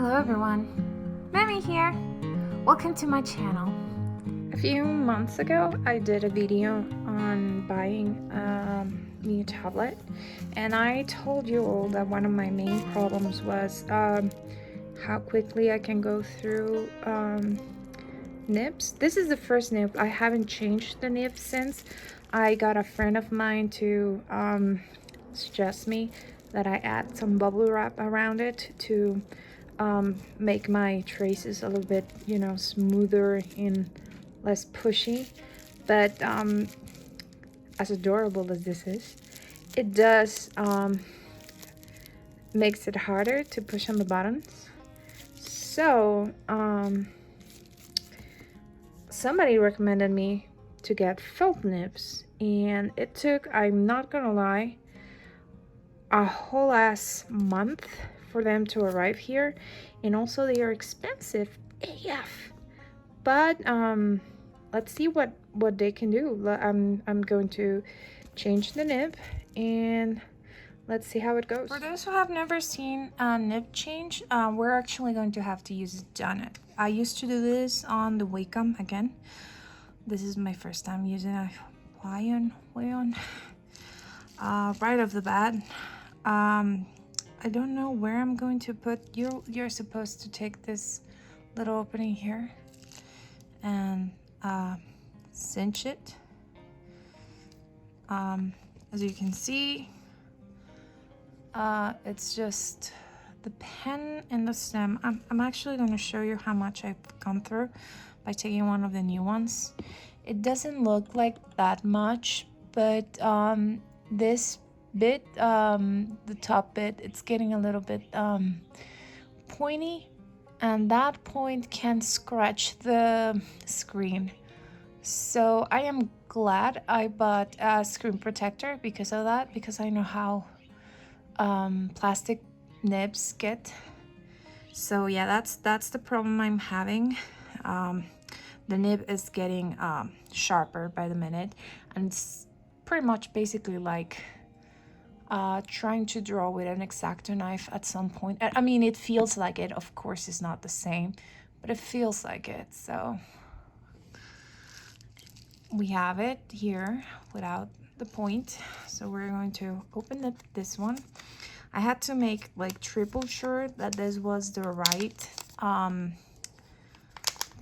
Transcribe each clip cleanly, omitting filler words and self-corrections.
Hello everyone, Mary here. Welcome to my channel. A few months ago, I did a video on buying a new tablet, and I told you all that one of my main problems was how quickly I can go through nibs. This is the first nib. I haven't changed the nib since. I got a friend of mine to suggest me that I add some bubble wrap around it to make my traces a little bit, smoother and less pushy. But as adorable as this is, it does makes it harder to push on the buttons. So somebody recommended me to get felt nibs, and it took, I'm not gonna lie, a whole ass month for them to arrive here, and also they are expensive AF. But let's see what they can do. I'm going to change the nib and let's see how it goes. For those who have never seen a nib change, we're actually going to have to use a donut. I used to do this on the Wacom again. This is my first time using a Huion. Right off the bat, I don't know where I'm going to put. You're supposed to take this little opening here and cinch it. As you can see, it's just the pen and the stem. I'm actually going to show you how much I've gone through by taking one of the new ones. It doesn't look like that much, but this bit, the top bit, it's getting a little bit pointy, and that point can scratch the screen. So I am glad I bought a screen protector because of that, because I know how plastic nibs get. So yeah, that's the problem I'm having. The nib is getting sharper by the minute, and it's pretty much basically like trying to draw with an X-Acto knife at some point. I mean, it feels like it. Of course, it's not the same, but it feels like it. So we have it here without the point. So we're going to open this one. I had to make like triple sure that this was the right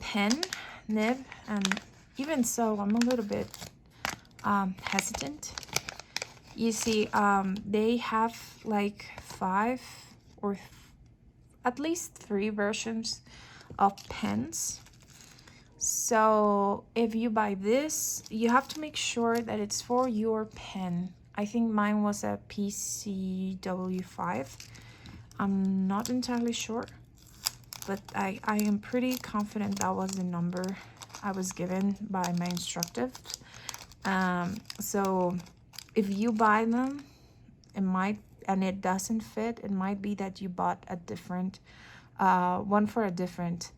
pen nib, and even so, I'm a little bit hesitant. You see, they have like 5 or at least 3 versions of pens. So if you buy this, you have to make sure that it's for your pen. I think mine was a PCW5. I'm not entirely sure, but I am pretty confident that was the number I was given by my instructor. So if you buy them, it might, and it doesn't fit, it might be that you bought a different one for a different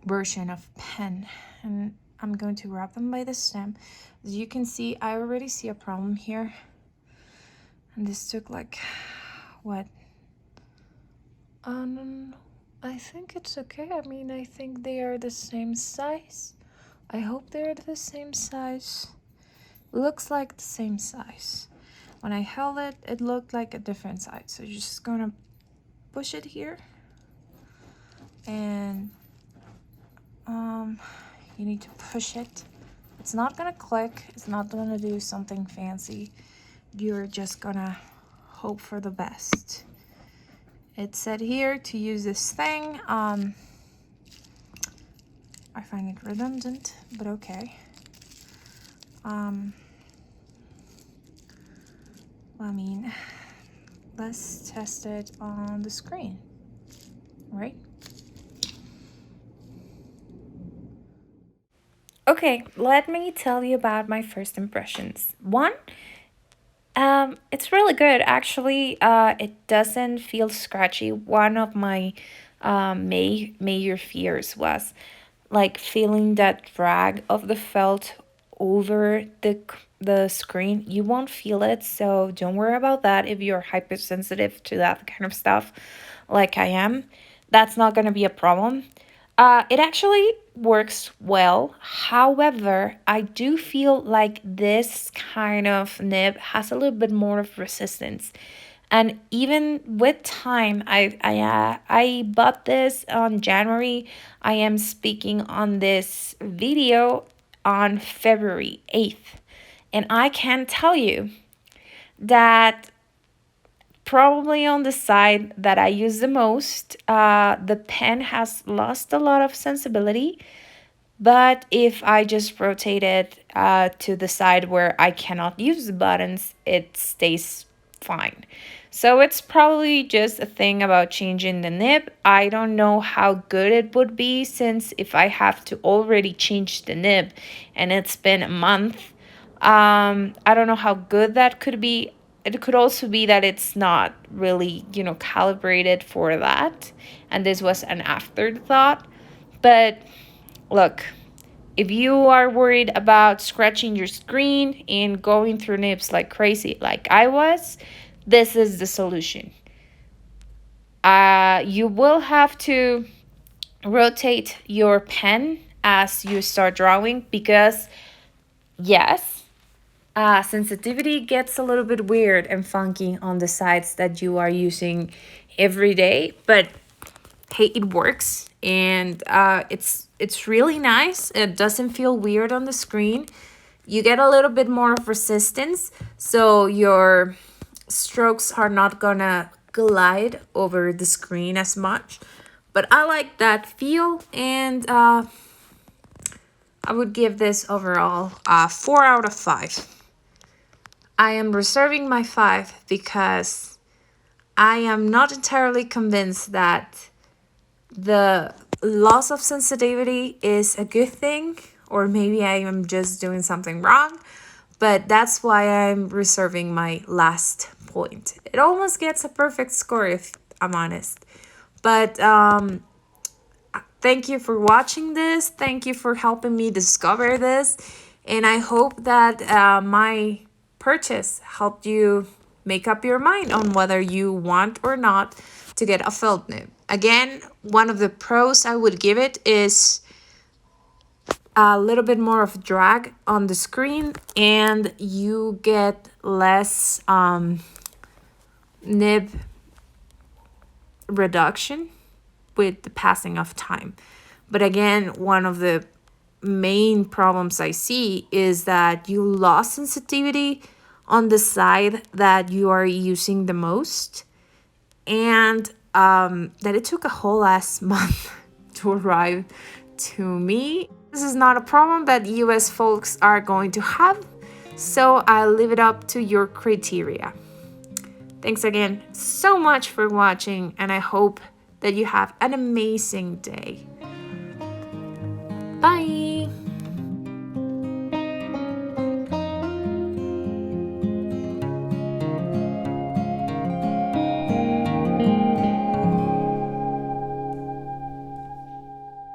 version of pen. And I'm going to grab them by the stem. As you can see, I already see a problem here, and this took like what, I think it's okay. I mean, I think they are the same size. I hope they're the same size. Looks like the same size. When I held it, it looked like a different size. So you're just gonna push it here, and you need to push it. It's not gonna click. It's not gonna do something fancy. You're just gonna hope for the best. It said here to use this thing. I find it redundant, but okay. I mean, let's test it on the screen, right? Okay, let me tell you about my first impressions. One, it's really good. Actually, it doesn't feel scratchy. One of my major fears was like feeling that drag of the felt over the screen. You won't feel it, so don't worry about that if you're hypersensitive to that kind of stuff. like I am, that's not going to be a problem. It actually works well. However, I do feel like this kind of nib has a little bit more of resistance. And even with time, I bought this on January. I am speaking on this video on February 8th. And I can tell you that probably on the side that I use the most, the pen has lost a lot of sensibility. But if I just rotate it to the side where I cannot use the buttons, it stays fine. So it's probably just a thing about changing the nib. I don't know how good it would be, since if I have to already change the nib and it's been a month, I don't know how good that could be. It could also be that it's not really, calibrated for that, and this was an afterthought. But look, if you are worried about scratching your screen and going through nibs like crazy, like I was, this is the solution. You will have to rotate your pen as you start drawing, because yes, sensitivity gets a little bit weird and funky on the sides that you are using every day, but hey, it works, and it's really nice. It doesn't feel weird on the screen. You get a little bit more of resistance, so your strokes are not gonna glide over the screen as much. But I like that feel, and I would give this overall 4 out of 5. I am reserving my 5 because I am not entirely convinced that the loss of sensitivity is a good thing, or maybe I am just doing something wrong, but that's why I'm reserving my last point. It almost gets a perfect score if I'm honest. But thank you for watching this. Thank you for helping me discover this. And I hope that my purchase helped you make up your mind on whether you want or not to get a felt nib. Again, one of the pros I would give it is a little bit more of drag on the screen, and you get less nib reduction with the passing of time. But again, one of the main problems I see is that you lost sensitivity on the side that you are using the most, and that it took a whole last month to arrive to me. This is not a problem that US folks are going to have, so I leave it up to your criteria. Thanks again so much for watching, and I hope that you have an amazing day. Bye!